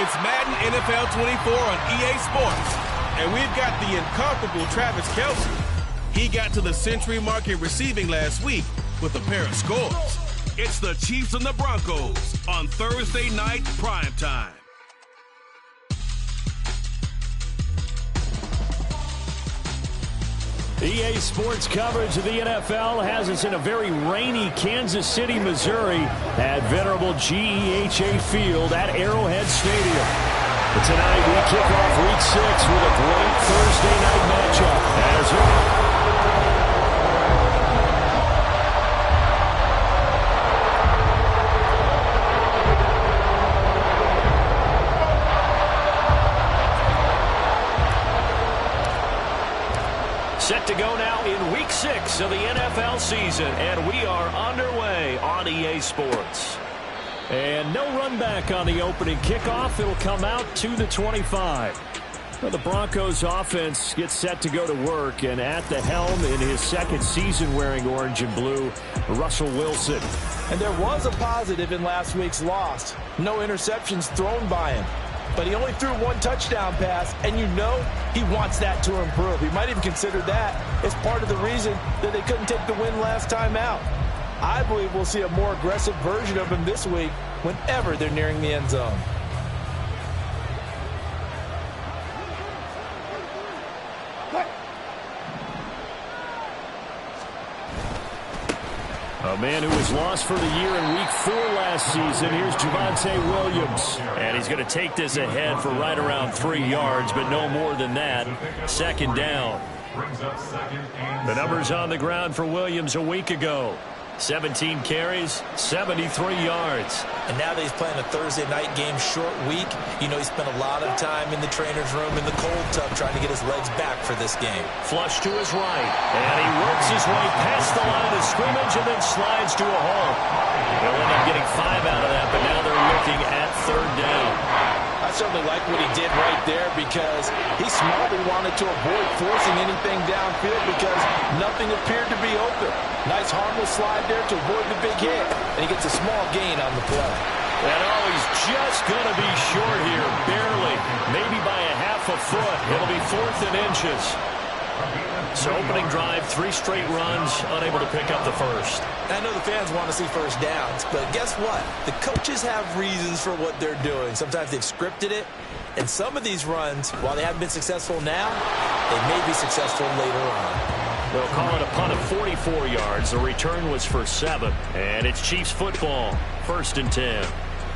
It's Madden NFL 24 on EA Sports. And we've got the incomparable Travis Kelce. He got to the century mark in receiving last week with a pair of scores. It's the Chiefs and the Broncos on Thursday night primetime. EA Sports coverage of the NFL has us in a very rainy Kansas City, Missouri at venerable GEHA Field at Arrowhead Stadium. But tonight we kick off Week 6 with a great Thursday night matchup as set to go now in Week 6 of the NFL season, and we are underway on EA Sports. And no run back on the opening kickoff. It'll come out to the 25. Well, the Broncos offense gets set to go to work, and at the helm in his second season wearing orange and blue, Russell Wilson. And there was a positive in last week's loss. No interceptions thrown by him. But he only threw one touchdown pass, and you know he wants that to improve. He might even consider that as part of the reason that they couldn't take the win last time out. I believe we'll see a more aggressive version of him this week whenever they're nearing the end zone. A man who was lost for the year in Week 4 last season. Here's Javonte Williams. And he's going to take this ahead for right around 3 yards, but no more than that. Second down. The numbers on the ground for Williams a week ago. 17 carries, 73 yards. And now that he's playing a Thursday night game short week, you know he spent a lot of time in the trainer's room in the cold tub trying to get his legs back for this game. Flush to his right, and he works his way past the line of scrimmage and then slides to a hole. They'll end up getting 5 out of that, but now they're looking at third down. I certainly like what he did right there because he smartly wanted to avoid forcing anything downfield because nothing appeared to be open. Nice harmless slide there to avoid the big hit, and he gets a small gain on the play. And he's just going to be short here, barely, maybe by a half a foot. It'll be 4th and inches. So opening drive, 3 straight runs, unable to pick up the first. I know the fans want to see first downs, but guess what? The coaches have reasons for what they're doing. Sometimes they've scripted it, and some of these runs, while they haven't been successful now, they may be successful later on. They'll call it a punt of 44 yards. The return was for 7, and it's Chiefs football, 1st and 10.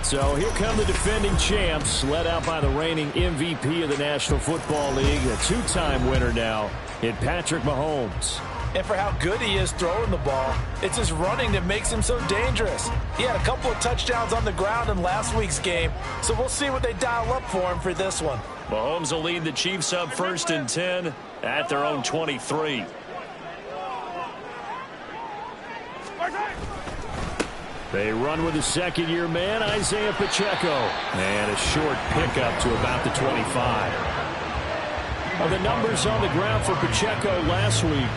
So here come the defending champs, led out by the reigning MVP of the National Football League, a 2-time winner now in Patrick Mahomes. And for how good he is throwing the ball, it's his running that makes him so dangerous. He had a couple of touchdowns on the ground in last week's game, so we'll see what they dial up for him for this one. Mahomes will lead the Chiefs up 1st and 10 at their own 23. They run with a second-year man, Isaiah Pacheco. And a short pickup to about the 25. Well, the numbers on the ground for Pacheco last week,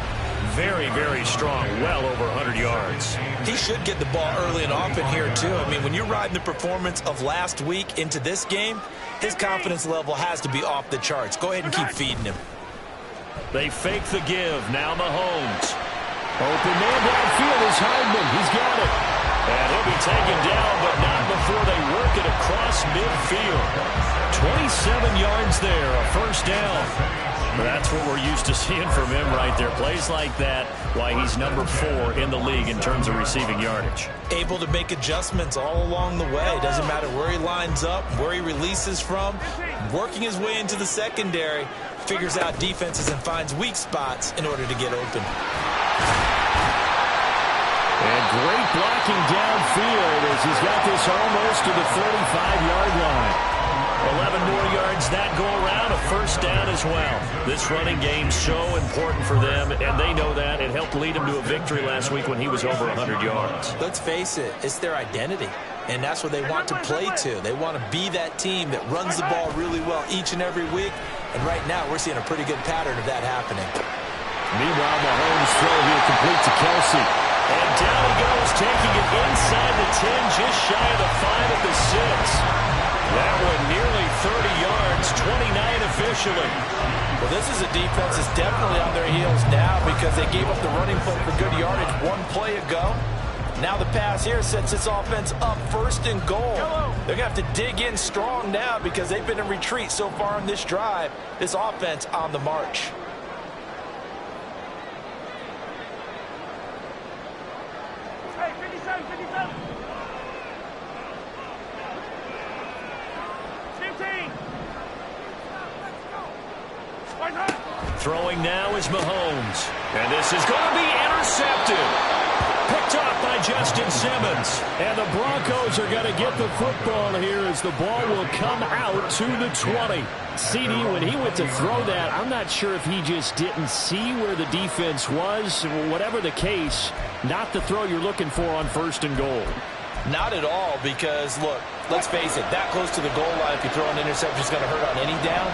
very, very strong, well over 100 yards. He should get the ball early and often here, too. I mean, when you're riding the performance of last week into this game, his confidence level has to be off the charts. Go ahead and keep feeding him. They fake the give. Now Mahomes. Open man downfield is Hardman. He's got it. And he'll be taken down, but not before they work it across midfield. 27 yards there, a first down. That's what we're used to seeing from him right there. Plays like that, why he's number 4 in the league in terms of receiving yardage. Able to make adjustments all along the way. Doesn't matter where he lines up, where he releases from. Working his way into the secondary, figures out defenses and finds weak spots in order to get open. And great blocking downfield as he's got this almost to the 35-yard line. 11 more yards that go around, a first down as well. This running game so important for them, and they know that. It helped lead him to a victory last week when he was over 100 yards. Let's face it, it's their identity, and that's what they want to play to. They want to be that team that runs the ball really well each and every week, and right now we're seeing a pretty good pattern of that happening. Meanwhile, Mahomes' throw here complete to Kelce. And down he goes, taking it inside the 10, just shy of the 5 at the 6. That one nearly officially. Well, this is a defense that's definitely on their heels now because they gave up the running play for good yardage one play ago. Now the pass here sets this offense up 1st and goal. They're going to have to dig in strong now because they've been in retreat so far on this drive. This offense on the march. Throwing now is Mahomes. And this is going to be intercepted. Picked off by Justin Simmons. And the Broncos are going to get the football here as the ball will come out to the 20. CD, when he went to throw that, I'm not sure if he just didn't see where the defense was. Whatever the case, not the throw you're looking for on 1st and goal. Not at all because, look, let's face it, that close to the goal line, if you throw an interception, is going to hurt on any down.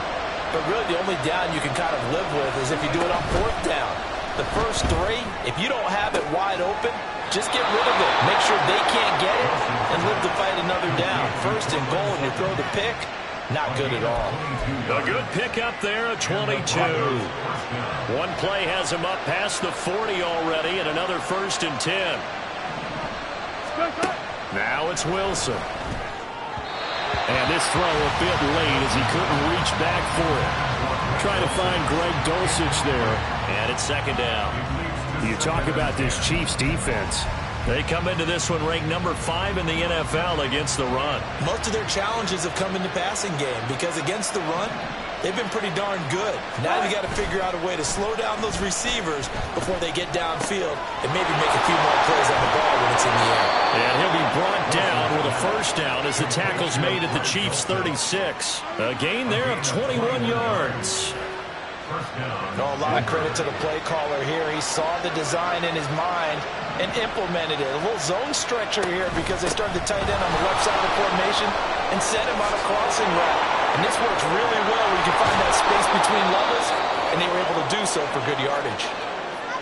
But really the only down you can kind of live with is if you do it on 4th down. The first 3, if you don't have it wide open, just get rid of it. Make sure they can't get it and live to fight another down. 1st and goal and you throw the pick, not good at all. A good pick up there at 22. One play has him up past the 40 already and another 1st and 10. Now it's Wilson. And this throw a bit late as he couldn't reach back for it. Trying to find Greg Dulcich there. And it's 2nd down. You talk about this Chiefs defense. They come into this one ranked number 5 in the NFL against the run. Most of their challenges have come in the passing game because against the run, they've been pretty darn good. Now you got to figure out a way to slow down those receivers before they get downfield and maybe make a few more plays on the ball when it's in the air. And he'll be brought down with a 1st down as the tackle's made at the Chiefs' 36. A gain there of 21 yards. A lot of credit to the play caller here. He saw the design in his mind and implemented it. A little zone stretcher here because they started the tight end on the left side of the formation and set him on a crossing route. And this works really well where you can find that space between levels, and they were able to do so for good yardage.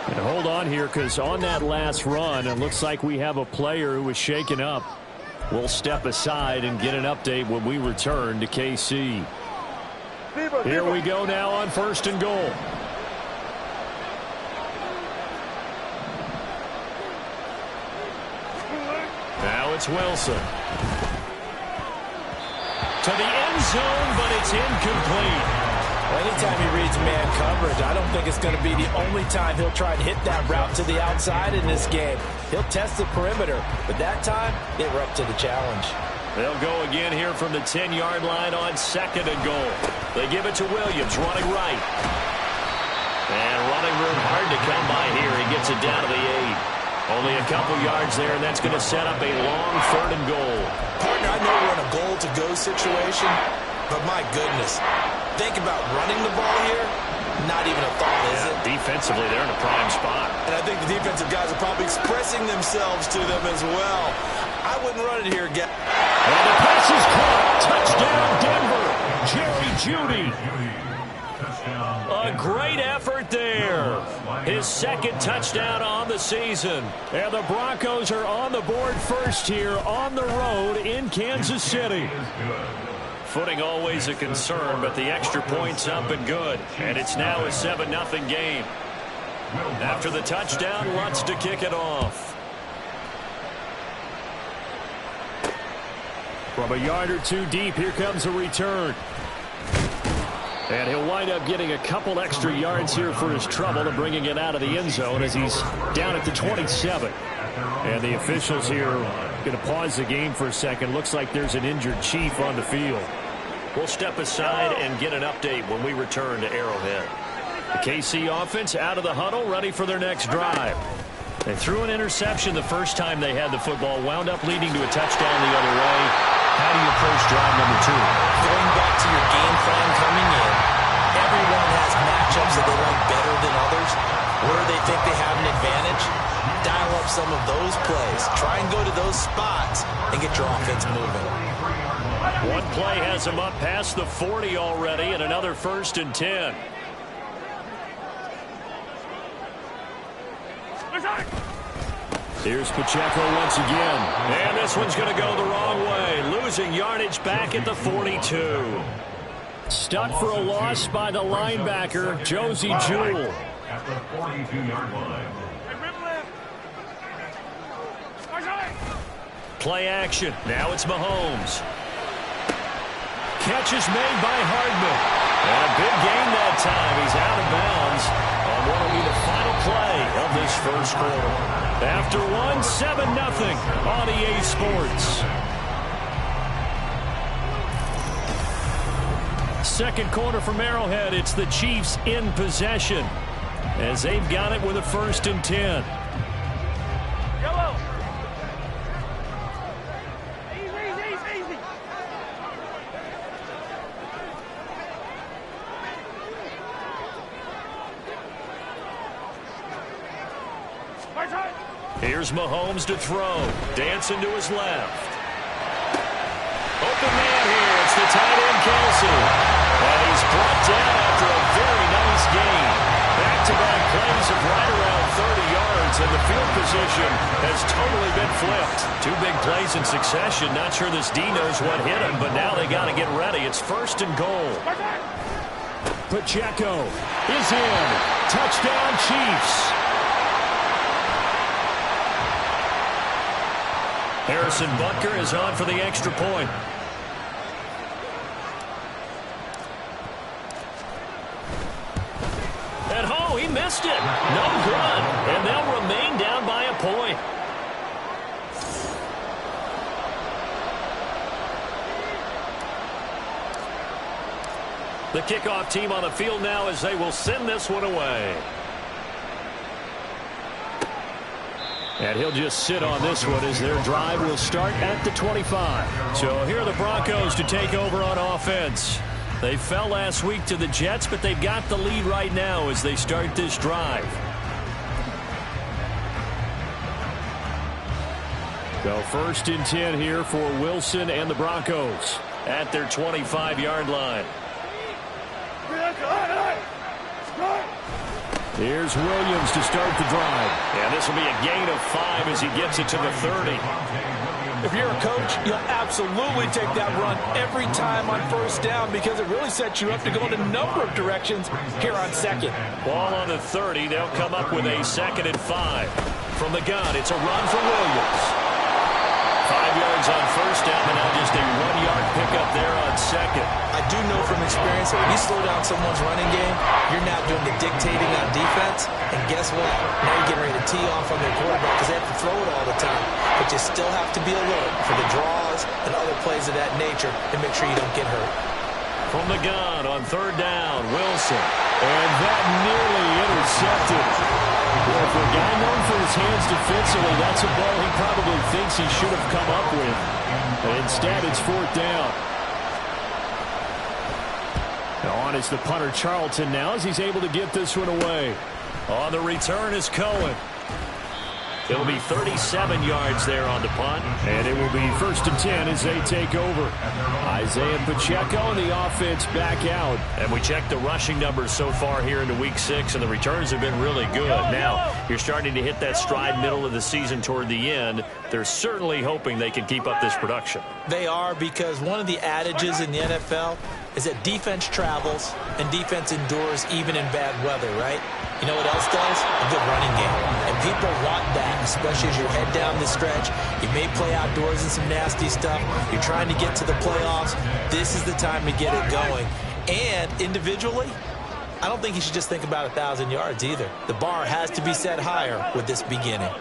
And hold on here because on that last run, it looks like we have a player who was shaken up. We'll step aside and get an update when we return to KC. Here we go now on 1st and goal. Now it's Wilson. To the end zone, but it's incomplete. Anytime he reads man coverage, I don't think it's going to be the only time he'll try and hit that route to the outside in this game. He'll test the perimeter, but that time, they were up to the challenge. They'll go again here from the 10-yard line on 2nd and goal. They give it to Williams, running right. And running room hard to come by here. He gets it down to the 8. Only a couple yards there, and that's going to set up a long 3rd and goal. Partner, I know we're in a goal-to-go situation, but my goodness, think about running the ball here. Not even a thought, is it? Defensively, they're in a prime spot. And I think the defensive guys are probably expressing themselves to them as well. I wouldn't run it here again. And the pass is caught. Touchdown, Denver. Jerry Jeudy. A great effort there. His 2nd touchdown on the season. And the Broncos are on the board first here on the road in Kansas City. Footing always a concern, but the extra point's up and good. And it's now a 7-0 game. After the touchdown, Lutz to kick it off. From a yard or 2 deep, here comes a return. And he'll wind up getting a couple extra yards here for his trouble and bringing it out of the end zone as he's down at the 27. And the officials here going to pause the game for a second. Looks like there's an injured Chief on the field. We'll step aside and get an update when we return to Arrowhead. The KC offense out of the huddle, ready for their next drive. They threw an interception the first time they had the football, wound up leading to a touchdown the other way. How do you approach drive number 2? Going back to your game plan coming in, everyone has matchups that they like better than others. Where they think they have an advantage, dial up some of those plays. Try and go to those spots and get your offense moving. One play has him up past the 40 already and another 1st and 10. Here's Pacheco once again. And this one's going to go the wrong way. Losing yardage back at the 42. Stuck for a loss by the linebacker, Josie Jewell. At the 42-yard line. Play action. Now it's Mahomes. Catch is made by Hardman. And a big gain that time. He's out of bounds on what will be the final play of this first quarter. After one, 7-0 on EA Sports. Second quarter from Arrowhead. It's the Chiefs in possession as they've got it with a 1st and 10. Here's Mahomes to throw. Dancing to his left. Open man here. It's the tight end, Kelsey. And he's brought down after a very nice gain. Back-to-back plays of right around 30 yards, and the field position has totally been flipped. 2 big plays in succession. Not sure this D knows what hit him, but now they got to get ready. It's 1st and goal. Pacheco is in. Touchdown, Chiefs. Harrison Butker is on for the extra point. And oh, he missed it. No good. And they'll remain down by a point. The kickoff team on the field now as they will send this one away. And he'll just sit on this one as their drive will start at the 25. So here are the Broncos to take over on offense. They fell last week to the Jets, but they've got the lead right now as they start this drive. So 1st and 10 here for Wilson and the Broncos at their 25-yard line. Here's Williams to start the drive. And this will be a gain of 5 as he gets it to the 30. If you're a coach, you'll absolutely take that run every time on 1st down because it really sets you up to go in a number of directions here on 2nd. Ball on the 30. They'll come up with a 2nd and 5. From the gun, it's a run for Williams. 5 yards on 1st down, and now just a 1-yard pickup there on 2nd. I do know from experience that when you slow down someone's running game, you're now doing the dictating on defense. And guess what? Now you're getting ready to tee off on their quarterback because they have to throw it all the time. But you still have to be alert for the draws and other plays of that nature and make sure you don't get hurt. From the gun on 3rd down, Wilson. And that nearly intercepted. Well, for a guy known for his hands defensively, that's a ball he probably thinks he should have come up with. And instead, it's 4th down. On is the punter Charlton now as he's able to get this one away. On the return is Cohen. It'll be 37 yards there on the punt. And it will be 1st and 10 as they take over. Isaiah Pacheco and the offense back out. And we checked the rushing numbers so far here into Week 6, and the returns have been really good. Now, you're starting to hit that stride middle of the season toward the end. They're certainly hoping they can keep up this production. They are, because one of the adages in the NFL is that defense travels and defense endures even in bad weather, right? You know what else does? A good running game. And people want that, especially as you head down the stretch. You may play outdoors in some nasty stuff. You're trying to get to the playoffs. This is the time to get it going. And individually, I don't think you should just think about 1,000 yards either. The bar has to be set higher with this beginning.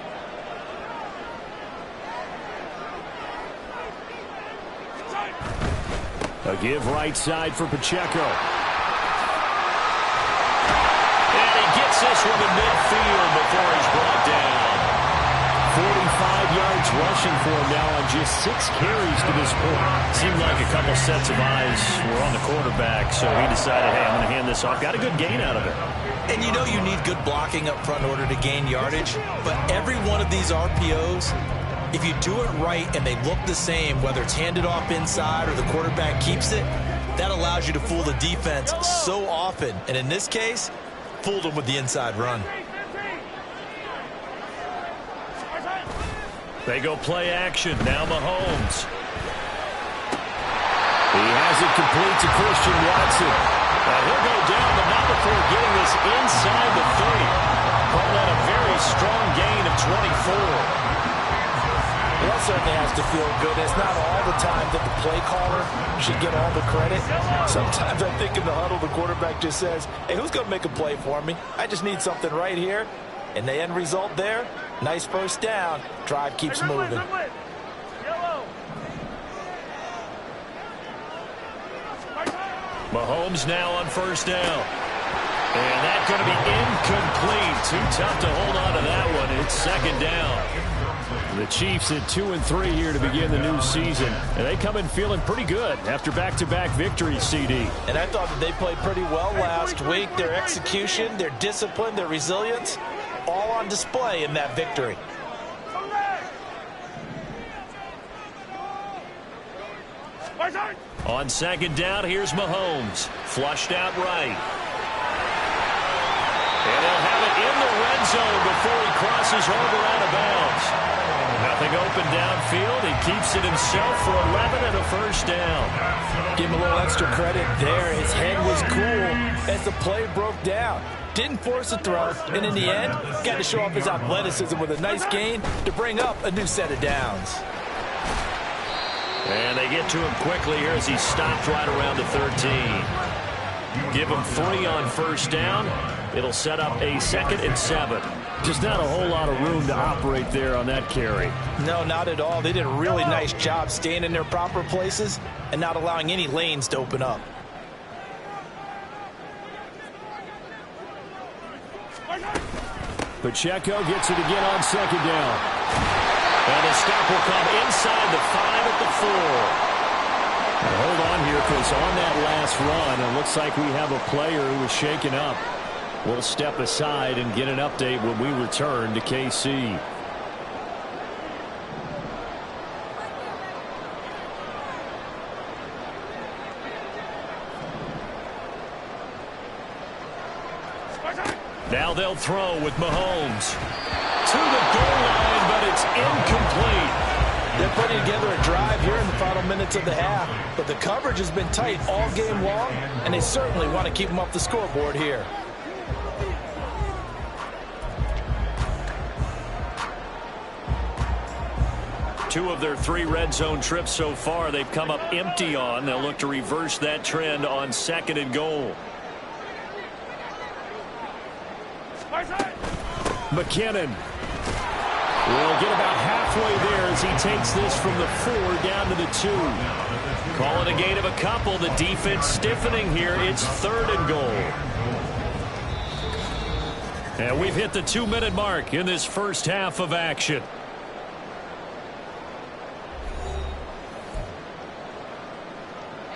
A give right side for Pacheco. This one in midfield before he's brought down. 45 yards rushing for him now on just 6 carries to this point. Seemed like a couple sets of eyes were on the quarterback, so he decided, hey, I'm going to hand this off. Got a good gain out of it. And you know you need good blocking up front in order to gain yardage, but every one of these RPOs, if you do it right and they look the same, whether it's handed off inside or the quarterback keeps it, that allows you to fool the defense so often. And in this case, fooled him with the inside run. They go play action. Now Mahomes. He has it complete to Christian Watson. And he'll go down, but not before getting this inside the 30. Call that a very strong gain of 24. Well, that certainly has to feel good. It's not all the time that the play caller should get all the credit. Sometimes I think in the huddle, the quarterback just says, hey, who's going to make a play for me? I just need something right here. And the end result there, nice first down. Drive keeps moving. Mahomes now on first down. And that's going to be incomplete. Too tough to hold on to that one. It's second down. The Chiefs at 2-3 here to begin the new season. And they come in feeling pretty good after back-to-back victories, CD. And I thought that they played pretty well last week. Their execution, their discipline, their resilience, all on display in that victory. On second down, here's Mahomes. Flushed out right. And he'll have it in the red zone before he crosses over out of bounds. Nothing open downfield. He keeps it himself for 11 and a first down. Give him a little extra credit there. His head was cool as the play broke down. Didn't force a throw, and in the end, got to show off his athleticism with a nice gain to bring up a new set of downs. And they get to him quickly here as he stopped right around the 13. Give him 3 on first down. It'll set up a 2nd and 7. Just not a whole lot of room to operate there on that carry. No, not at all. They did a really nice job staying in their proper places and not allowing any lanes to open up. Pacheco gets it again on second down. And the stop will come inside the 5 at the 4. Now hold on here, because on that last run, it looks like we have a player who was shaken up. We'll step aside and get an update when we return to KC. Now they'll throw with Mahomes. To the goal line, but it's incomplete. They're putting together a drive here in the final minutes of the half, but the coverage has been tight all game long, and they certainly want to keep them off the scoreboard here. Two of their 3 red zone trips so far, they've come up empty on. They'll look to reverse that trend on 2nd and goal. McKinnon will get about halfway there as he takes this from the 4 down to the 2. Calling a gain of a couple. The defense stiffening here. It's 3rd and goal. And we've hit the 2-minute mark in this first half of action.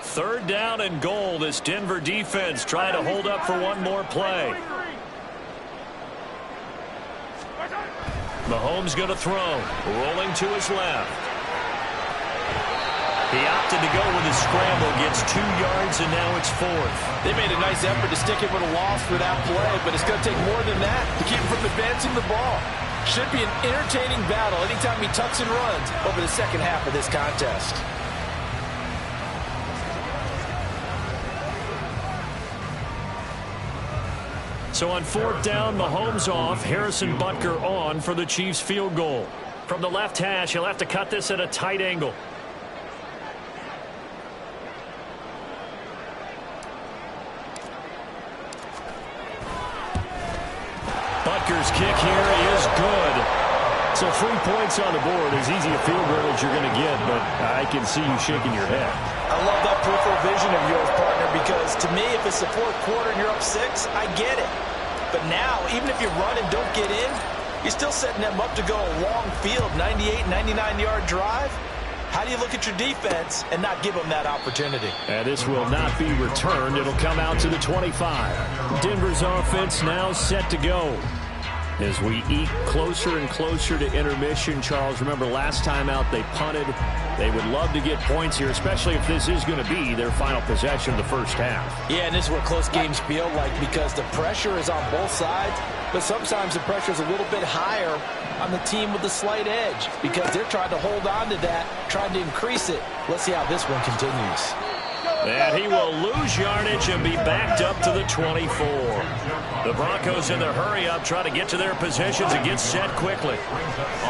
Third down and goal. This Denver defense trying to hold up for one more play. Mahomes going to throw. Rolling to his left. He opted to go with his scramble. Gets 2 yards, and now it's 4th. They made a nice effort to stick it with a loss for that play, but it's going to take more than that to keep him from advancing the ball. Should be an entertaining battle anytime he tucks and runs over the second half of this contest. So on 4th down, Mahomes off, Harrison Butker on for the Chiefs field goal. From the left hash, he'll have to cut this at a tight angle. Butker's kick here is good. So 3 points on the board, as easy a field goal as you're going to get, but I can see you shaking your head. I love that peripheral vision of yours, partner, because to me, if it's the 4th quarter and you're up 6, I get it. But now, even if you run and don't get in, you're still setting them up to go a long field, 98, 99-yard drive. How do you look at your defense and not give them that opportunity? And this will not be returned. It'll come out to the 25. Denver's offense now set to go. As we eke closer and closer to intermission, Charles, remember last time out they punted. They would love to get points here, especially if this is going to be their final possession of the first half. Yeah, and this is what close games feel like because the pressure is on both sides, but sometimes the pressure is a little bit higher on the team with the slight edge because they're trying to hold on to that, trying to increase it. Let's see how this one continues. And he will lose yardage and be backed up to the 24. The Broncos in the hurry-up try to get to their positions and get set quickly.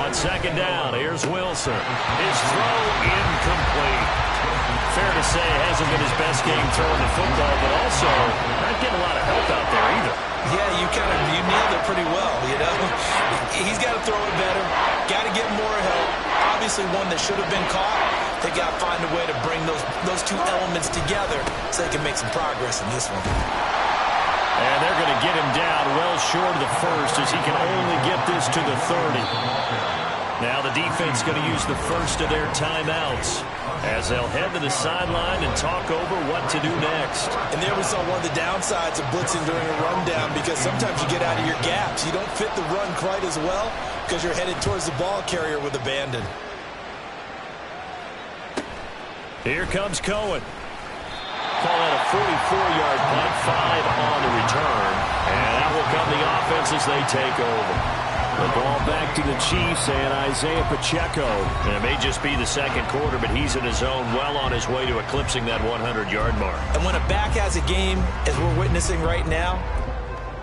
On second down, here's Wilson. His throw incomplete. Fair to say it hasn't been his best game throwing the football, but also not getting a lot of help out there either. Yeah, you nailed it pretty well, you know. He's got to throw it better, got to get more help. Obviously one that should have been caught. They got to find a way to bring those two elements together so they can make some progress in this one. And they're going to get him down well short of the first as he can only get this to the 30. Now the defense going to use the first of their timeouts as they'll head to the sideline and talk over what to do next. And there we saw one of the downsides of blitzing during a rundown, because sometimes you get out of your gaps. You don't fit the run quite as well because you're headed towards the ball carrier with abandon. Here comes Cohen. Call that a 44-yard punt, 5 on the return. And that will come the offense as they take over. The ball back to the Chiefs and Isaiah Pacheco. And it may just be the second quarter, but he's in his zone, well on his way to eclipsing that 100-yard mark. And when a back has a game, as we're witnessing right now,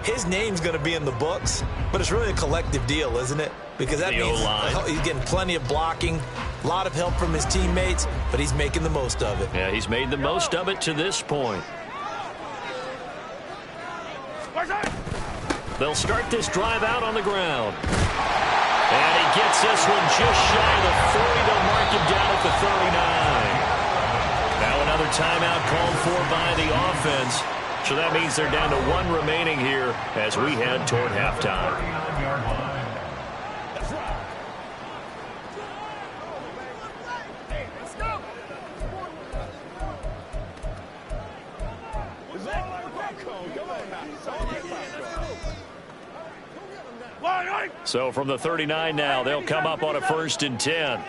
his name's going to be in the books, but it's really a collective deal, isn't it? Because that means he's getting plenty of blocking, a lot of help from his teammates, but he's making the most of it. Yeah, he's made the most of it to this point. They'll start this drive out on the ground. And he gets this one just shy of the 40. They'll mark him down at the 39. Now another timeout called for by the offense. So that means they're down to 1 remaining here as we head toward halftime. So from the 39 now, they'll come up on a 1st and 10.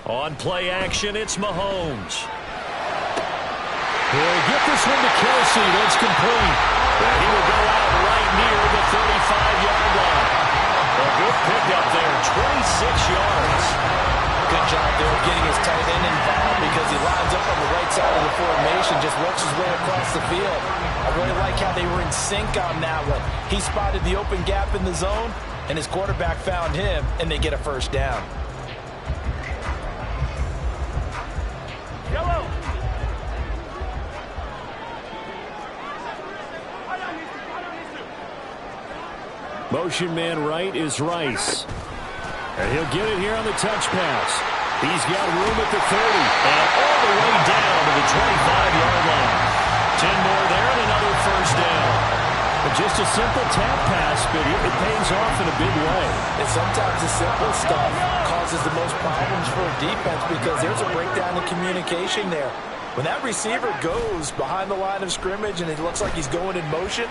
On play action, it's Mahomes. He'll get this one to Kelsey. That's complete. And he will go out right near the 35-yard line. A good pickup there, 26 yards. Good job there getting his tight end involved, because he lines up on the right side of the formation, just works his way across the field. I really like how they were in sync on that one. He spotted the open gap in the zone, and his quarterback found him, and they get a first down. Yellow. Motion man right is Rice. And he'll get it here on the touch pass. He's got room at the 30. And all the way down to the 25-yard line. 10 more there and another first down. But just a simple tap pass, but it pays off in a big way. And sometimes the simple stuff causes the most problems for a defense, because there's a breakdown in communication there. When that receiver goes behind the line of scrimmage and it looks like he's going in motion,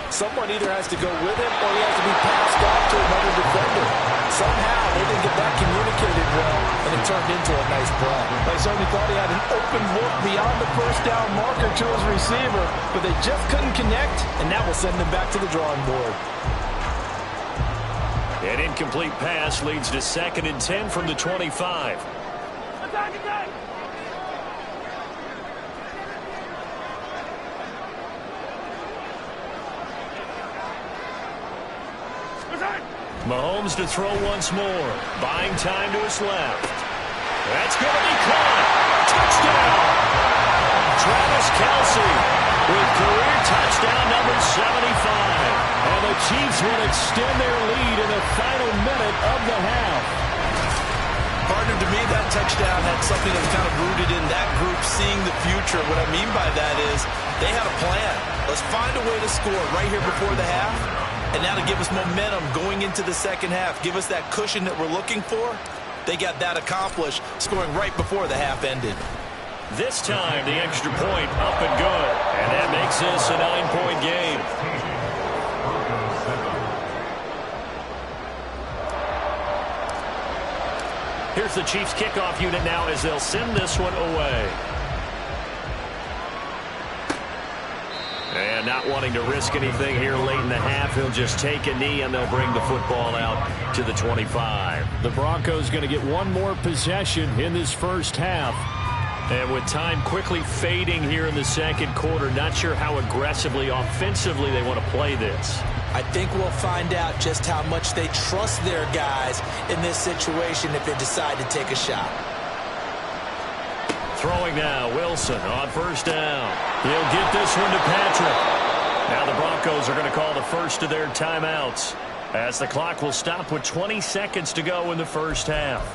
someone either has to go with him or he has to be passed off to another defender. Somehow they didn't get that communicated well, and it turned into a nice play. They certainly thought he had an open look beyond the first down marker to his receiver, but they just couldn't connect, and that will send them back to the drawing board. An incomplete pass leads to 2nd and 10 from the 25. Attack, attack! Mahomes to throw once more. Buying time to his left. That's going to be caught. Touchdown! Travis Kelce with career touchdown number 75. And the Chiefs will extend their lead in the final minute of the half. Partner, to me, that touchdown had something that was kind of rooted in that group seeing the future. What I mean by that is they had a plan. Let's find a way to score right here before the half. And now to give us momentum going into the second half, give us that cushion that we're looking for. They got that accomplished, scoring right before the half ended. This time, the extra point up and good. And that makes this a 9-point game. Here's the Chiefs kickoff unit now as they'll send this one away. And not wanting to risk anything here late in the half. He'll just take a knee, and they'll bring the football out to the 25. The Broncos going to get one more possession in this first half. And with time quickly fading here in the second quarter, not sure how aggressively, offensively they want to play this. I think we'll find out just how much they trust their guys in this situation if they decide to take a shot. Throwing now, Wilson on first down. He'll get this one to Patrick. Now the Broncos are going to call the first of their timeouts, as the clock will stop with 20 seconds to go in the first half.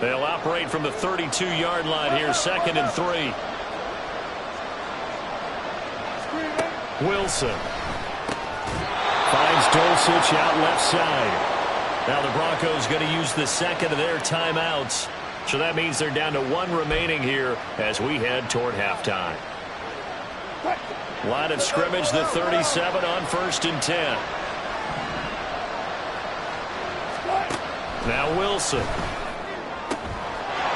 They'll operate from the 32-yard line here, 2nd and 3. Wilson finds Dulcich out left side. Now the Broncos going to use the second of their timeouts. So that means they're down to one remaining here as we head toward halftime. Line of scrimmage, the 37 on 1st and 10. Now Wilson.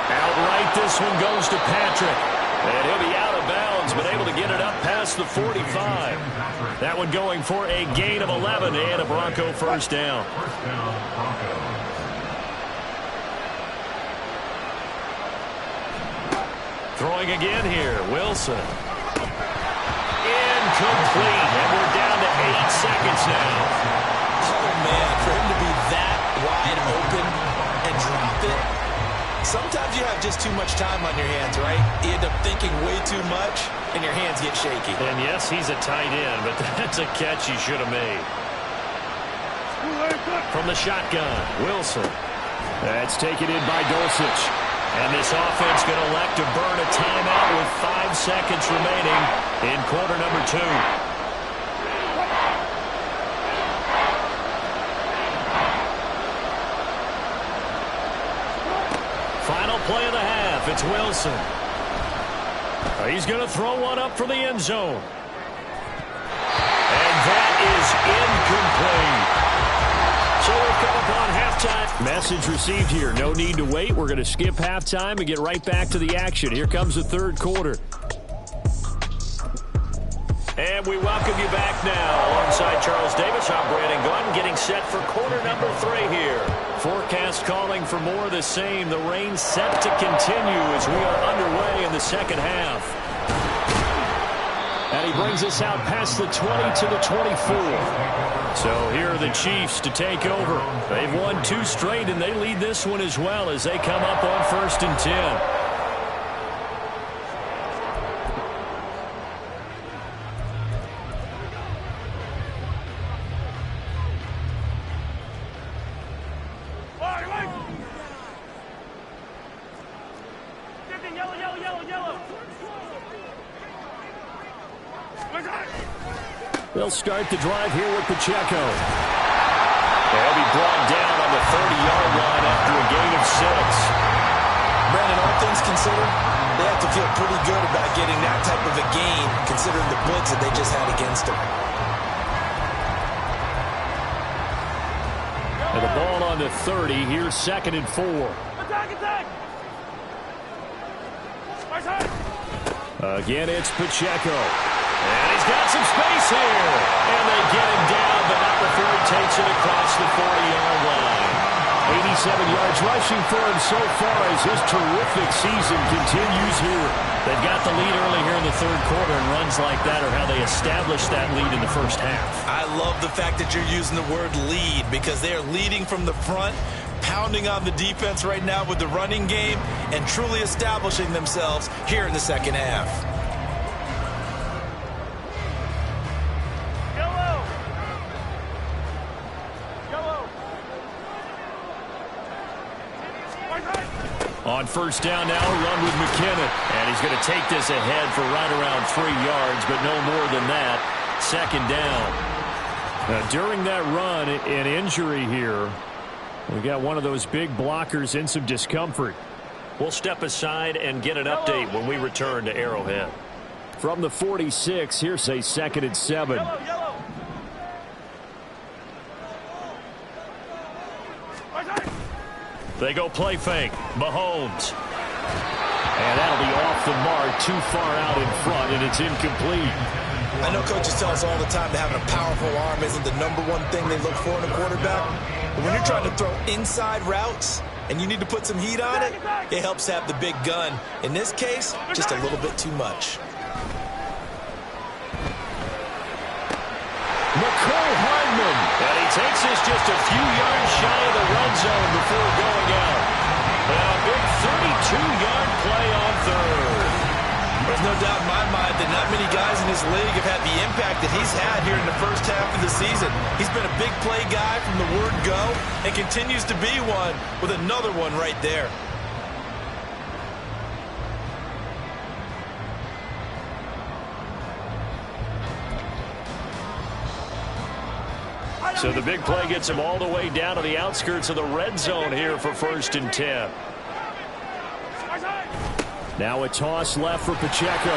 Outright, this one goes to Patrick. And he'll be out of bounds, but able to get it up past the 45. That one going for a gain of 11 and a Bronco first down. Throwing again here, Wilson. Incomplete, and we're down to 8 seconds now. Oh, man, for him to be that wide open and drop it. Sometimes you have just too much time on your hands, right? You end up thinking way too much, and your hands get shaky. And yes, he's a tight end, but that's a catch he should have made. From the shotgun, Wilson. That's taken in by Dulcich. And this offense going to elect to burn a timeout with 5 seconds remaining in quarter number 2. Final play of the half. It's Wilson. He's going to throw one up for the end zone. And that is incomplete. So we've come upon halftime. Message received here. No need to wait. We're going to skip halftime and get right back to the action. Here comes the third quarter. And we welcome you back now. Alongside Charles Davis, I'm Brandon Gunn, getting set for quarter number 3 here. Forecast calling for more of the same. The rain set to continue as we are underway in the second half. And he brings us out past the 20 to the 24. So here are the Chiefs to take over. They've won 2 straight, and they lead this one as well as they come up on 1st and 10. They'll start the drive here with Pacheco. They'll be brought down on the 30-yard line after a gain of 6. Brandon, all things considered, they have to feel pretty good about getting that type of a gain, considering the blitz that they just had against them. And the ball on the 30. Here's 2nd and 4. Attack! Again, it's Pacheco. And he's got some space here. And they get him down, but not before he takes it across the 40-yard line. 87 yards rushing for him so far as his terrific season continues here. They've got the lead early here in the third quarter, and runs like that are how they establish that lead in the first half. I love the fact that you're using the word lead because they are leading from the front, pounding on the defense right now with the running game, and truly establishing themselves here in the second half. On first down now, run with McKinnon. And he's going to take this ahead for right around 3 yards, but no more than that. 2nd down. During that run, an injury here. We got one of those big blockers in some discomfort. We'll step aside and get an update when we return to Arrowhead. From the 46, here's a 2nd and 7. They go play fake. Mahomes. And that'll be off the mark, too far out in front, and it's incomplete. I know coaches tell us all the time that having a powerful arm isn't the #1 thing they look for in a quarterback. But when you're trying to throw inside routes and you need to put some heat on it, it helps have the big gun. In this case, just a little bit too much. And he takes this just a few yards shy of the red zone before going out. And a big 32-yard play on third. There's no doubt in my mind that not many guys in this league have had the impact that he's had here in the first half of the season. He's been a big play guy from the word go and continues to be one with another one right there. So the big play gets him all the way down to the outskirts of the red zone here for 1st and 10. Now a toss left for Pacheco.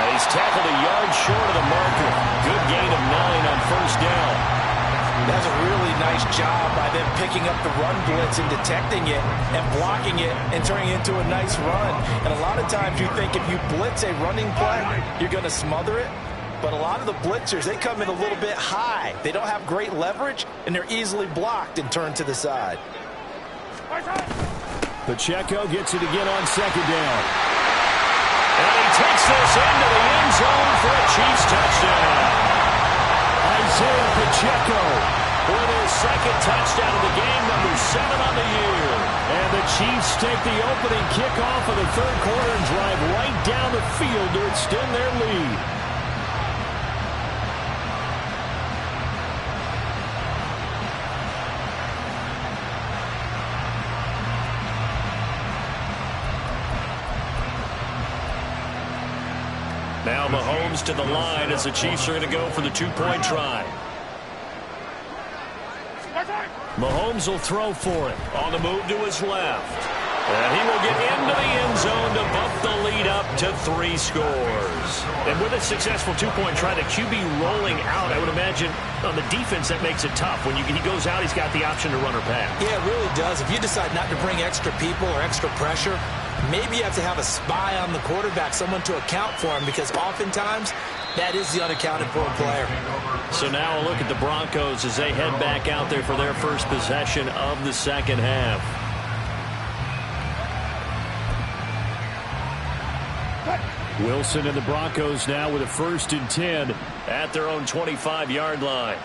And he's tackled a yard short of the marker. Good gain of 9 on 1st down. That's a really nice job by them picking up the run blitz and detecting it and blocking it and turning it into a nice run. And a lot of times you think if you blitz a running play, you're going to smother it. But a lot of the blitzers, they come in a little bit high. They don't have great leverage, and they're easily blocked and turned to the side. Pacheco gets it again on 2nd down. And he takes this into the end zone for a Chiefs touchdown. Isaiah Pacheco with his 2nd touchdown of the game, number 7 on the year. And the Chiefs take the opening kickoff of the 3rd quarter and drive right down the field to extend their lead. Now Mahomes to the line as the Chiefs are going to go for the 2-point try. Mahomes will throw for it. On the move to his left. And he will get into the end zone to bump the lead up to 3 scores. And with a successful 2-point try, the QB rolling out, I would imagine on the defense that makes it tough. When he goes out, he's got the option to run or pass. Yeah, it really does. If you decide not to bring extra people or extra pressure, maybe you have to have a spy on the quarterback, someone to account for him, because oftentimes that is the unaccounted for player. So now a look at the Broncos as they head back out there for their first possession of the 2nd half. Wilson and the Broncos now with a 1st and 10 at their own 25-yard line.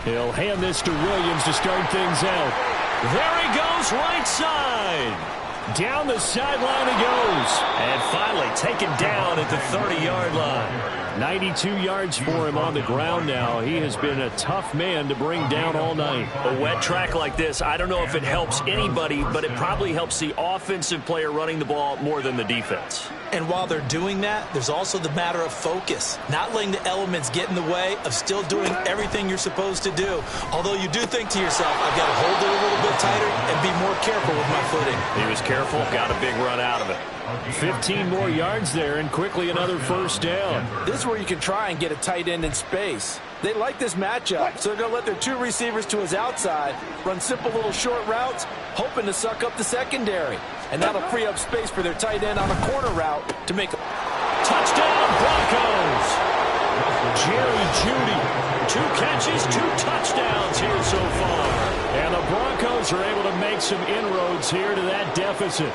He'll hand this to Williams to start things out. There he goes, right side. Down the sideline he goes. And finally taken down at the 30-yard line. 92 yards for him on the ground now. He has been a tough man to bring down all night. A wet track like this, I don't know if it helps anybody, but it probably helps the offensive player running the ball more than the defense. And while they're doing that, there's also the matter of focus. Not letting the elements get in the way of still doing everything you're supposed to do. Although you do think to yourself, I've got to hold it a little bit tighter and be more careful with my footing. He was careful, got a big run out of it. 15 more yards there, and quickly another 1st down. This is where you can try and get a tight end in space. They like this matchup, so they're going to let their 2 receivers to his outside run simple little short routes, hoping to suck up the secondary. And that'll free up space for their tight end on a corner route to make a touchdown Broncos. Jerry Jeudy, 2 catches, 2 touchdowns here so far. And the Broncos are able to make some inroads here to that deficit.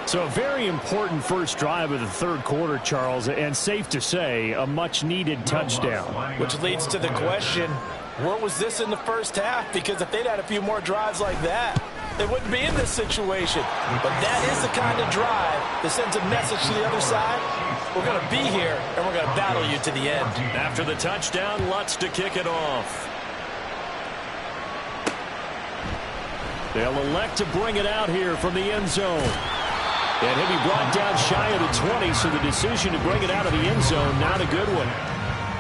So a very important first drive of the 3rd quarter, Charles, and safe to say, a much-needed touchdown. Which leads to the question, where was this in the first half? Because if they'd had a few more drives like that, they wouldn't be in this situation. But that is the kind of drive that sends a message to the other side. We're going to be here, and we're going to battle you to the end. After the touchdown, Lutz to kick it off. They'll elect to bring it out here from the end zone. And he'll be brought down shy of the 20, so the decision to bring it out of the end zone, not a good one.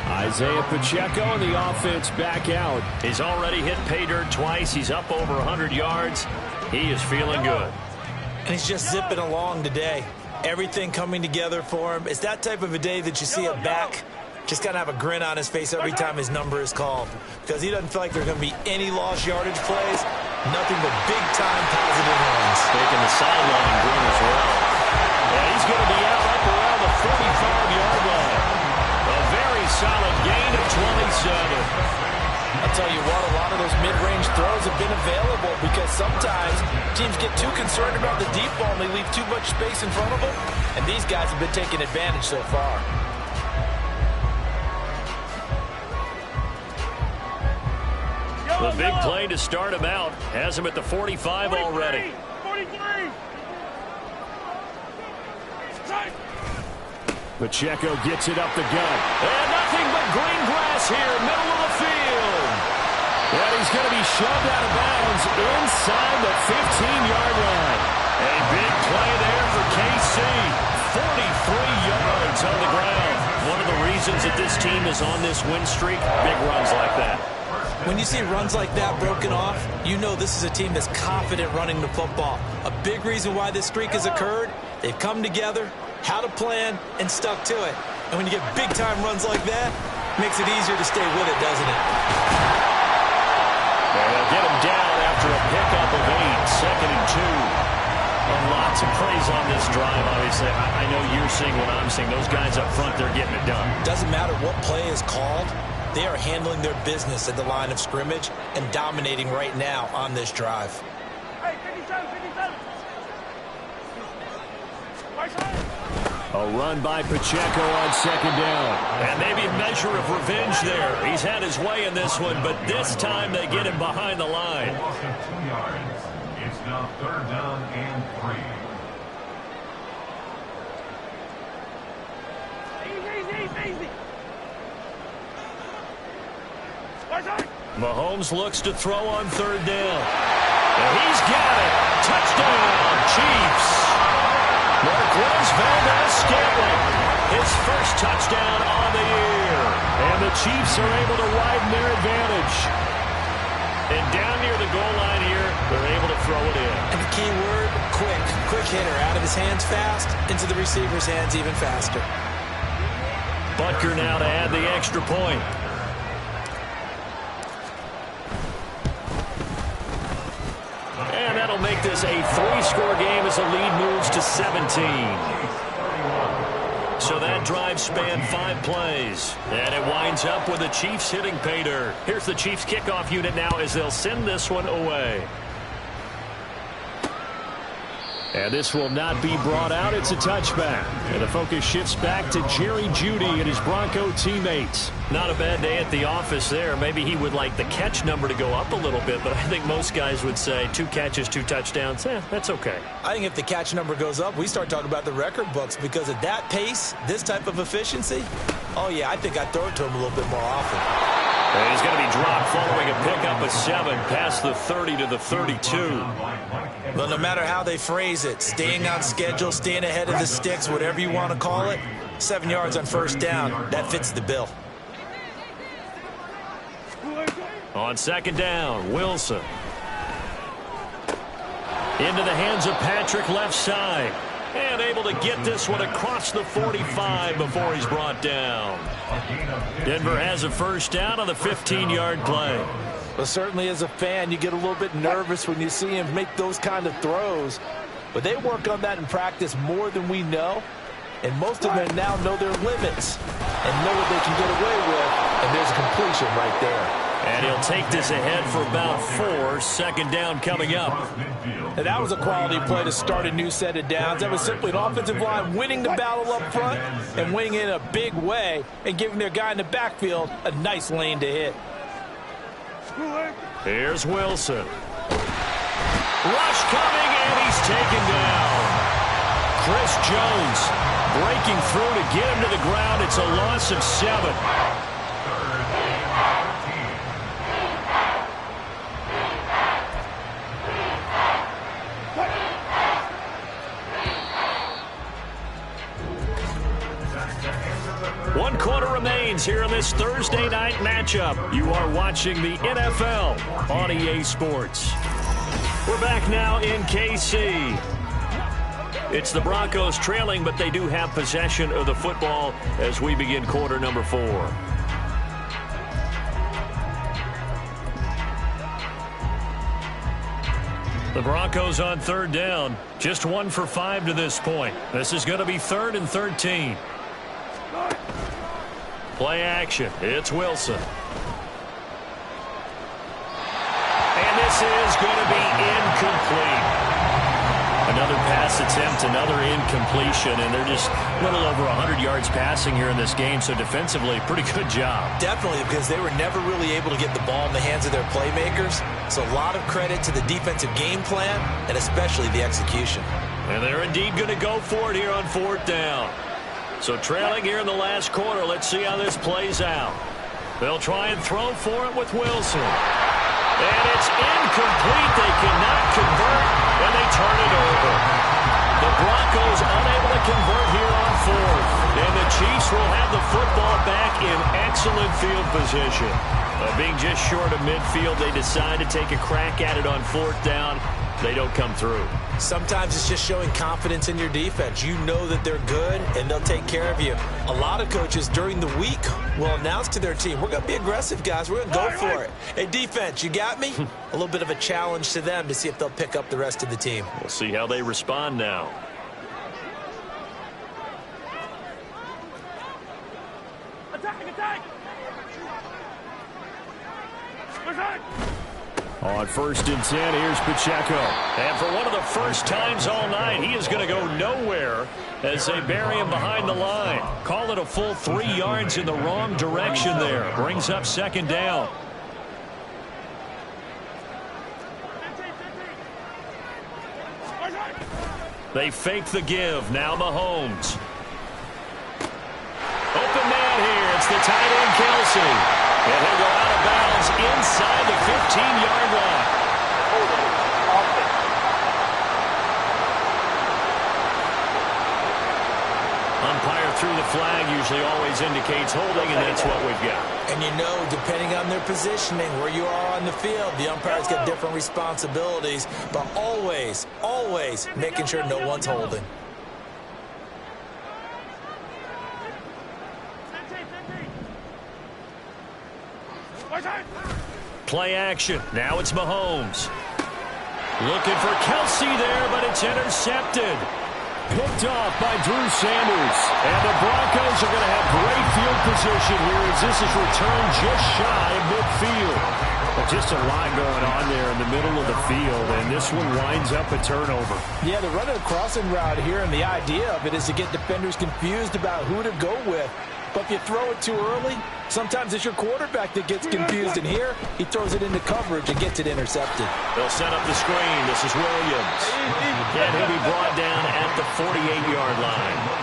Isaiah Pacheco and the offense back out. He's already hit pay dirt twice. He's up over 100 yards. He is feeling good. And he's just zipping along today. Everything coming together for him. It's that type of a day that you see a back Just got to have a grin on his face every time his number is called, because he doesn't feel like there are going to be any lost yardage plays, nothing but big-time positive runs. Taking the sideline grin as well. And he's going to be out up around the 45-yard line. A very solid gain of 27. I'll tell you what, a lot of those mid-range throws have been available because sometimes teams get too concerned about the deep ball and they leave too much space in front of them, and these guys have been taking advantage so far. The big play to start him out has him at the 45 already. 43. Pacheco gets it up the gut. And nothing but green grass here, middle of the field. And he's going to be shoved out of bounds inside the 15-yard line. A big play there for KC. 43 yards on the ground. One of the reasons that this team is on this win streak, big runs like that. When you see runs like that broken off, you know this is a team that's confident running the football. A big reason why this streak has occurred, they've come together, had a plan, and stuck to it. And when you get big-time runs like that, it makes it easier to stay with it, doesn't it? And they'll get him down after a pickup of 8, 2nd and 2. And lots of praise on this drive, obviously. I know you're seeing what I'm seeing. Those guys up front, they're getting it done. Doesn't matter what play is called. They are handling their business at the line of scrimmage and dominating right now on this drive. Hey, 57, 57. Right side. A run by Pacheco on 2nd down. And maybe a measure of revenge there. He's had his way in this one, but this time they get him behind the line. Loss of 2 yards. It's now 3rd down and 3. Easy. Right side. Mahomes looks to throw on 3rd down. And he's got it. Touchdown, Chiefs. Marquez Valdez-Scantling, his first touchdown on the year. And the Chiefs are able to widen their advantage. And down near the goal line here, they're able to throw it in. And the key word, quick. Quick hitter, out of his hands fast, into the receiver's hands even faster. Butker now to add the extra point. And that'll make this a 3-score game as the lead moves to 17. So that drive spanned 5 plays. And it winds up with the Chiefs hitting pay dirt. Here's the Chiefs kickoff unit now as they'll send this one away. And this will not be brought out. It's a touchback. And the focus shifts back to Jerry Jeudy and his Bronco teammates. Not a bad day at the office there. Maybe he would like the catch number to go up a little bit, but I think most guys would say 2 catches, 2 touchdowns. That's okay. I think if the catch number goes up, we start talking about the record books, because at that pace, this type of efficiency, oh yeah, I think I'd throw it to him a little bit more often. And he's going to be dropped following a pickup of 7 past the 30 to the 32. Well, no matter how they phrase it, staying on schedule, staying ahead of the sticks, whatever you want to call it, 7 yards on 1st down, that fits the bill. On 2nd down, Wilson. Into the hands of Patrick left side. And able to get this one across the 45 before he's brought down. Denver has a 1st down on the 15-yard play. Well, certainly as a fan, you get a little bit nervous when you see him make those kind of throws. But they work on that in practice more than we know. And most of them now know their limits and know what they can get away with. And there's a completion right there. And he'll take this ahead for about 4. 2nd down coming up. And that was a quality play to start a new set of downs. That was simply an offensive line winning the battle up front and winning it in a big way and giving their guy in the backfield a nice lane to hit. Here's Wilson. Rush coming, and he's taken down. Chris Jones breaking through to get him to the ground. It's a loss of 7. One quarter remains here in this Thursday night matchup. You are watching the NFL on EA Sports. We're back now in KC. It's the Broncos trailing, but they do have possession of the football as we begin quarter number 4. The Broncos on 3rd down. Just 1 for 5 to this point. This is going to be 3rd and 13. Play action. It's Wilson. And this is going to be incomplete. Another pass attempt, another incompletion, and they're just a little over 100 yards passing here in this game, so defensively, pretty good job. Definitely, because they were never really able to get the ball in the hands of their playmakers, so a lot of credit to the defensive game plan, and especially the execution. And they're indeed going to go for it here on 4th down. So trailing here in the last quarter, let's see how this plays out. They'll try and throw for it with Wilson. And it's incomplete. They cannot convert, and they turn it over. The Broncos unable to convert here on 4th. And the Chiefs will have the football back in excellent field position. Being just short of midfield, they decide to take a crack at it on 4th down. They don't come through. Sometimes it's just showing confidence in your defense. You know that they're good, and they'll take care of you. A lot of coaches during the week will announce to their team, we're going to be aggressive, guys. We're going to go for it. Hey, defense, you got me? A little bit of a challenge to them to see if they'll pick up the rest of the team. We'll see how they respond now. Attack, attack! Attack! On 1st and 10, here's Pacheco. And for one of the first times all night, he is going to go nowhere as they bury him behind the line. Call it a full 3 yards in the wrong direction there. Brings up 2nd down. They fake the give. Now Mahomes. Open man here. It's the tight end, Kelsey. And he'll go out of bounds inside the 15-yard line. Umpire threw the flag, usually always indicates holding, and that's what we've got. And you know, depending on their positioning, where you are on the field, the umpire's got different responsibilities, but always, always making sure no one's holding. Play action. Now it's Mahomes. Looking for Kelsey there, but it's intercepted. Picked off by Drew Sanders. And the Broncos are going to have great field position here as this is returned just shy of midfield. But just a lot going on there in the middle of the field, and this one winds up a turnover. Yeah, they're running a crossing route here, and the idea of it is to get defenders confused about who to go with. But if you throw it too early, sometimes it's your quarterback that gets confused. And here, he throws it into coverage and gets it intercepted. They'll set up the screen. This is Williams. And he'll be brought down at the 48-yard line.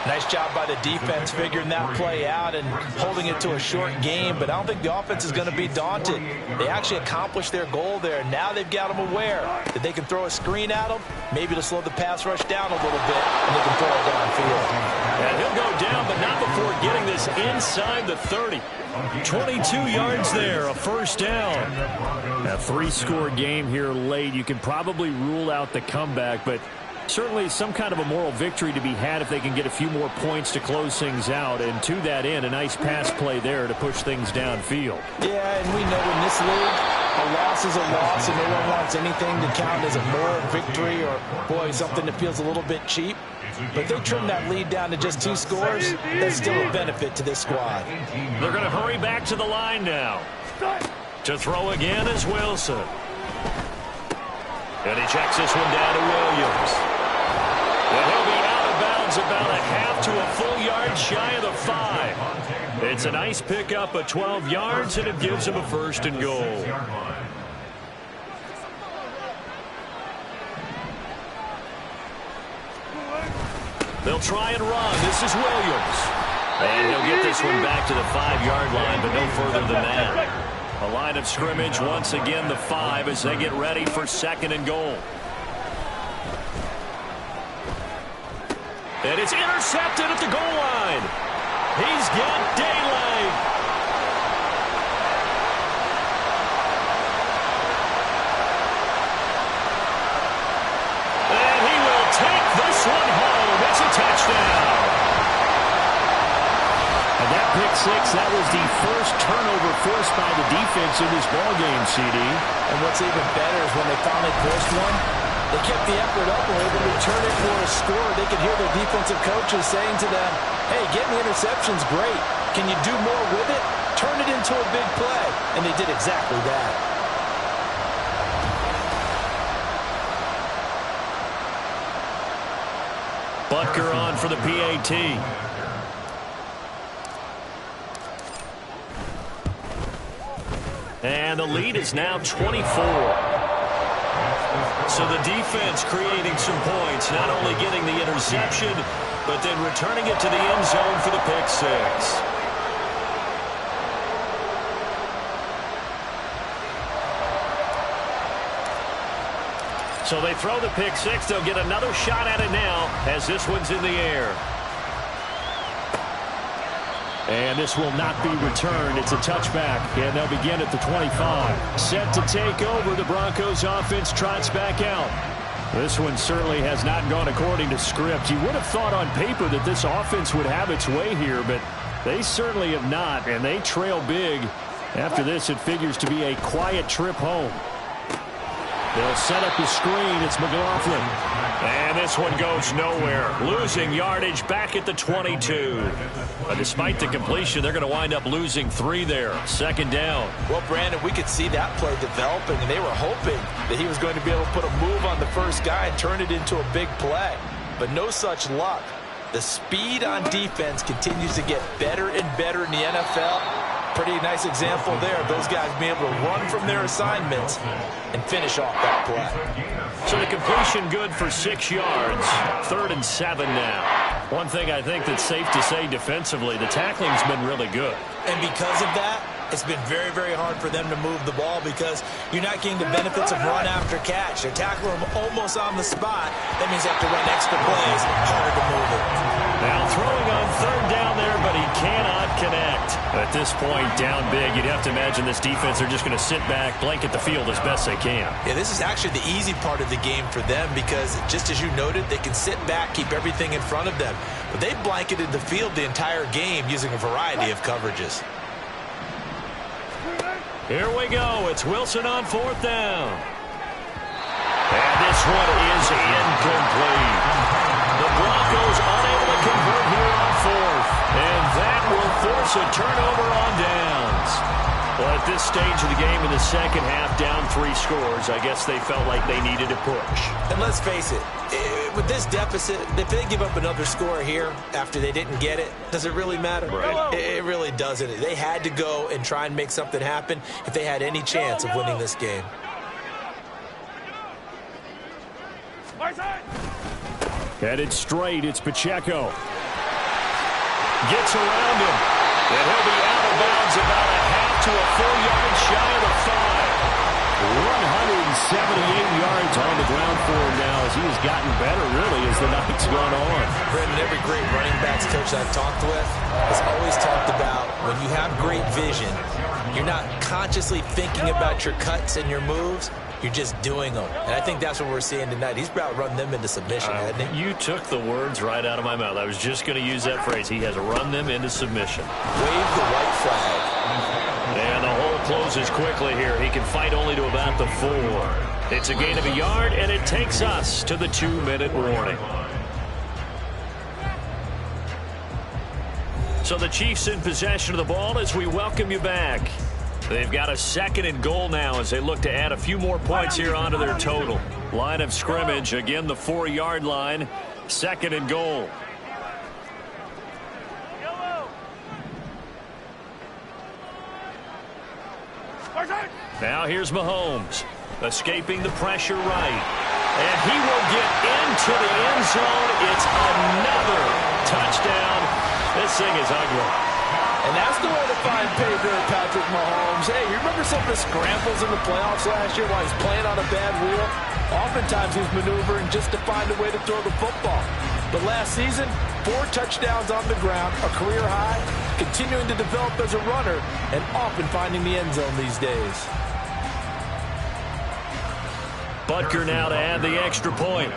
Nice job by the defense figuring that play out and holding it to a short game. But I don't think the offense is going to be daunted. They actually accomplished their goal there. Now they've got them aware that they can throw a screen at them, maybe to slow the pass rush down a little bit, and they can throw it downfield. And he'll go down, but not before getting this inside the 30. 22 yards there, a 1st down. A 3-score game here late. You can probably rule out the comeback, but certainly some kind of a moral victory to be had if they can get a few more points to close things out. And to that end, a nice pass play there to push things downfield. Yeah, and we know in this league, a loss is a loss, and no one wants anything to count as a moral victory or, boy, something that feels a little bit cheap. But they trim that lead down to just 2 scores. That's still a benefit to this squad. They're going to hurry back to the line now. To throw again is Wilson. And he checks this one down to Williams. And he'll be out of bounds about a half to a full yard shy of the 5. It's a nice pickup of 12 yards, and it gives him a 1st and goal. They'll try and run. This is Williams. And he'll get this one back to the 5-yard line, but no further than that. A line of scrimmage, once again the 5 as they get ready for 2nd and goal. And it's intercepted at the goal line. He's got daylight. And he will take the pick six. That was the first turnover forced by the defense in this ballgame, CD. And what's even better is when they finally forced one, they kept the effort up and were able to turn it into a score. They could hear their defensive coaches saying to them, hey, getting the interception's great. Can you do more with it? Turn it into a big play. And they did exactly that. Butker on for the PAT. And the lead is now 24. So the defense creating some points, not only getting the interception, but then returning it to the end zone for the pick six. So they throw the pick six. They'll get another shot at it now as this one's in the air. And this will not be returned. It's a touchback, and they'll begin at the 25. Set to take over. The Broncos offense trots back out. This one certainly has not gone according to script. You would have thought on paper that this offense would have its way here, but they certainly have not, and they trail big. After this, it figures to be a quiet trip home. They'll set up the screen. It's McLaughlin. And this one goes nowhere. Losing yardage back at the 22. But despite the completion, they're going to wind up losing 3 there. Second down. Well, Brandon, we could see that play developing, and they were hoping that he was going to be able to put a move on the first guy and turn it into a big play. But no such luck. The speed on defense continues to get better and better in the NFL. Pretty nice example there. Those guys being able to run from their assignments and finish off that play. So the completion good for 6 yards. 3rd and 7 now. One thing I think that's safe to say defensively, the tackling's been really good. And because of that, it's been very, very hard for them to move the ball because you're not getting the benefits of run after catch. They're tackling them almost on the spot. That means they have to run extra plays, harder to move it. Now throwing on 3rd down there, but he cannot connect. At this point, down big, you'd have to imagine this defense are just going to sit back, blanket the field as best they can. Yeah, this is actually the easy part of the game for them because, just as you noted, they can sit back, keep everything in front of them. But they blanketed the field the entire game using a variety of coverages. Here we go. It's Wilson on 4th down. And this one is incomplete. The Broncos unable to convert here on 4th. And that will force a turnover on downs. Well, at this stage of the game in the second half, down 3 scores, I guess they felt like they needed to push. And let's face it, with this deficit, if they give up another score here after they didn't get it, does it really matter? Right. It really doesn't. They had to go and try and make something happen if they had any chance of winning this game. Headed straight, it's Pacheco. Gets around him. And he'll be out of bounds about a half to a 4 yards shy of the 5. 178 yards on the ground for him now as he has gotten better, really, as the night's gone on. Brendan, every great running backs coach I've talked with has always talked about when you have great vision, you're not consciously thinking about your cuts and your moves. You're just doing them. And I think that's what we're seeing tonight. He's about run them into submission, hasn't he? You took the words right out of my mouth. I was just going to use that phrase. He has run them into submission. Wave the white flag. And the hole closes quickly here. He can fight only to about the 4. It's a gain of a yard, and it takes us to the 2-minute warning. So the Chiefs in possession of the ball as we welcome you back. They've got a 2nd and goal now as they look to add a few more points here onto their total. Line of scrimmage, again the 4-yard line. 2nd and goal. Now here's Mahomes, escaping the pressure right. And he will get into the end zone. It's another touchdown. This thing is ugly. And that's the way to find pay dirt, Patrick Mahomes. Hey, you remember some of the scrambles in the playoffs last year while he's playing on a bad wheel? Oftentimes he's maneuvering just to find a way to throw the football. But last season, 4 touchdowns on the ground, a career high, continuing to develop as a runner, and often finding the end zone these days. Butker now to add the extra point.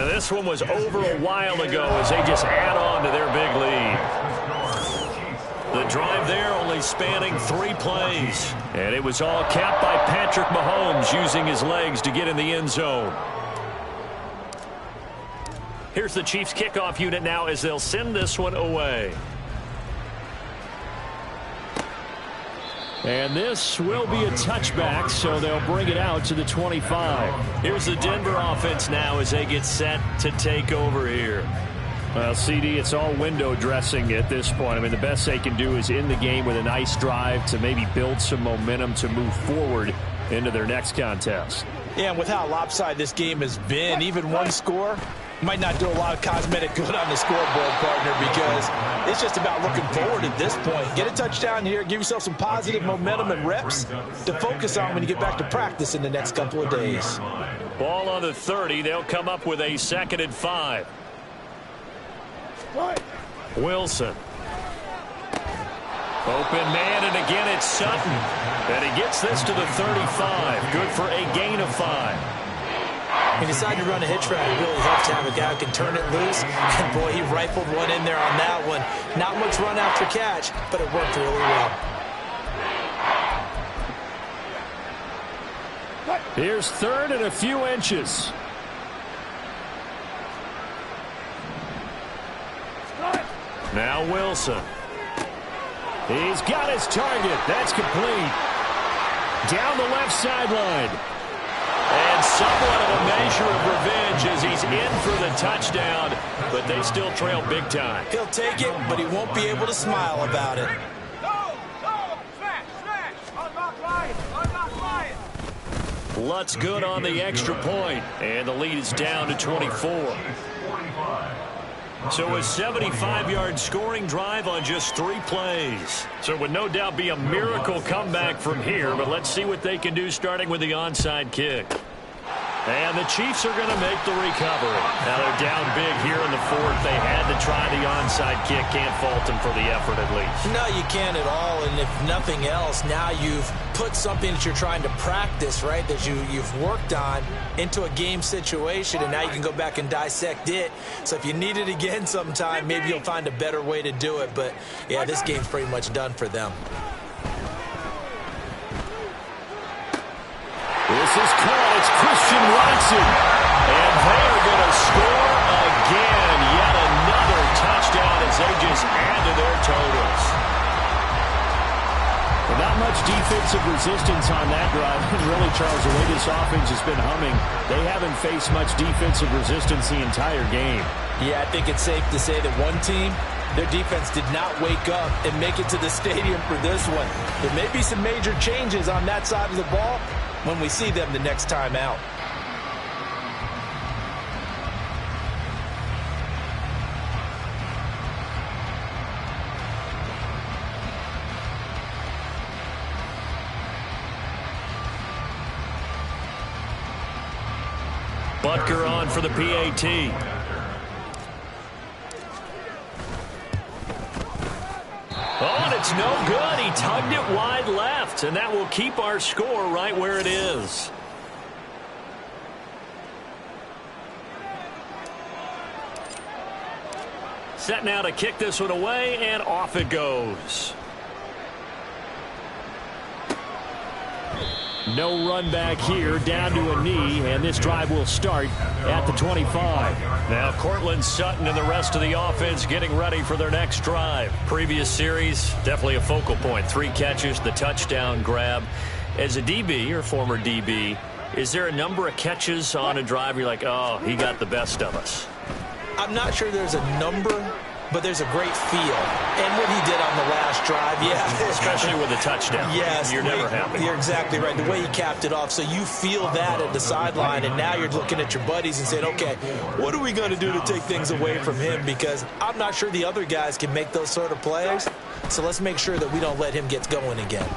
And this one was over a while ago as they just add on to their big lead. The drive there only spanning 3 plays. And it was all capped by Patrick Mahomes using his legs to get in the end zone. Here's the Chiefs kickoff unit now as they'll send this one away. And this will be a touchback, so they'll bring it out to the 25. Here's the Denver offense now as they get set to take over here. Well, CD, it's all window dressing at this point. I mean, the best they can do is in the game with a nice drive to maybe build some momentum to move forward into their next contest. Yeah, and with how lopsided this game has been, even one score might not do a lot of cosmetic good on the scoreboard, partner, because it's just about looking forward at this point. Get a touchdown here, give yourself some positive momentum and reps to focus on when you get back to practice in the next couple of days. Ball on the 30. They'll come up with a 2nd and 5. Wilson. Open man, and again it's Sutton. And he gets this to the 35. Good for a gain of 5. He decided to run a hitch route. It really helps to have a guy who can turn it loose. And, boy, he rifled one in there on that one. Not much run after catch, but it worked really well. Here's 3rd and a few inches. Now Wilson. He's got his target. That's complete. Down the left sideline. And somewhat of a measure of revenge as he's in for the touchdown, but they still trail big time. He'll take it, but he won't be able to smile about it. Lutz good on the extra point, and the lead is down to 24. So a 75-yard scoring drive on just 3 plays. So it would no doubt be a miracle comeback from here, but let's see what they can do starting with the onside kick. And the Chiefs are going to make the recovery. Now they're down big here in the 4th. They had to try the onside kick. Can't fault them for the effort at least. No, you can't at all. And if nothing else, now you've put something that you're trying to practice, right, that you've worked on into a game situation, and now you can go back and dissect it. So if you need it again sometime, maybe you'll find a better way to do it. But, yeah, this game's pretty much done for them. This is caught. It's Christian Watson. And they're going to score again. Yet another touchdown as they just add to their totals. Well, not much defensive resistance on that drive. And really, Charles, the way this offense has been humming, they haven't faced much defensive resistance the entire game. Yeah, I think it's safe to say that one team, their defense did not wake up and make it to the stadium for this one. There may be some major changes on that side of the ball when we see them the next time out. Butker on for the PAT. Oh, and it's no good. He tugged it wide left, and that will keep our score right where it is. Set now to kick this one away, and off it goes. No run back here, down to a knee, and this drive will start at the 25. Now Cortland Sutton and the rest of the offense getting ready for their next drive. Previous series, definitely a focal point. 3 catches, the touchdown grab. As a DB, or former DB, is there a number of catches on a drive you're like, oh, he got the best of us? I'm not sure there's a number, but there's a great feel. And what he did on the last drive, yeah. Especially with a touchdown. Yes. You're never happy. You're exactly right. The way he capped it off. So you feel that at the sideline, and now you're looking at your buddies and saying, okay, what are we going to do to take things away from him? Because I'm not sure the other guys can make those sort of plays. So let's make sure that we don't let him get going again.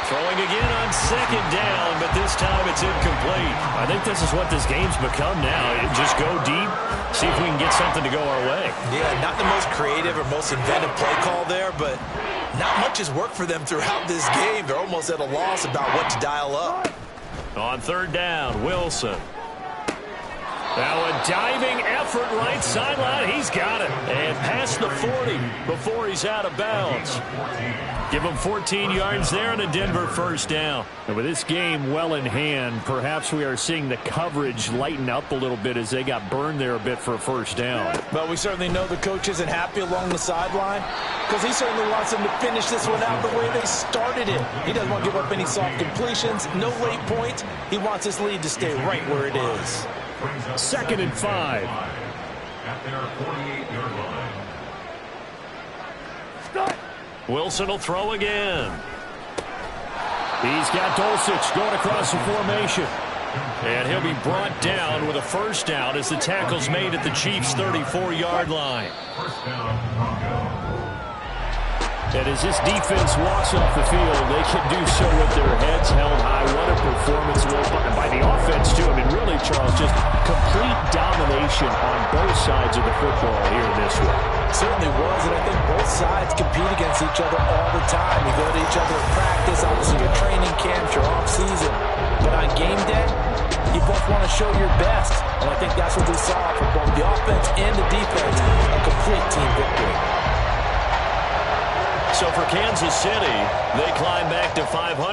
Throwing again on 2nd down, but this time it's incomplete. I think this is what this game's become now. Just go deep, see if we can get something to go our way. Yeah, not the most creative or most inventive play call there, but not much has worked for them throughout this game. They're almost at a loss about what to dial up. On third down, Wilson. Now a diving effort right sideline. He's got it. And past the 40 before he's out of bounds. Give him 14 yards there and a Denver first down. And with this game well in hand, perhaps we are seeing the coverage lighten up a little bit as they got burned there a bit for a first down. But we certainly know the coach isn't happy along the sideline because he certainly wants them to finish this one out the way they started it. He doesn't want to give up any soft completions, no late points. He wants his lead to stay right where it is. 2nd and 5. At their 48-yard line. Start. Wilson will throw again. He's got Dulcich going across the formation. And he'll be brought down with a first down as the tackle's made at the Chiefs' 34-yard line. First down, Broncos. And as this defense walks off the field, they can do so with their heads held high. What a performance by the offense, too. I mean, really, Charles, just complete domination on both sides of the football here in this one. Certainly was, and I think both sides compete against each other all the time. You go to each other at practice, obviously your training camps, your off-season. But on game day, you both want to show your best. And I think that's what we saw from both the offense and the defense, a complete team victory. So for Kansas City, they climb back to 500.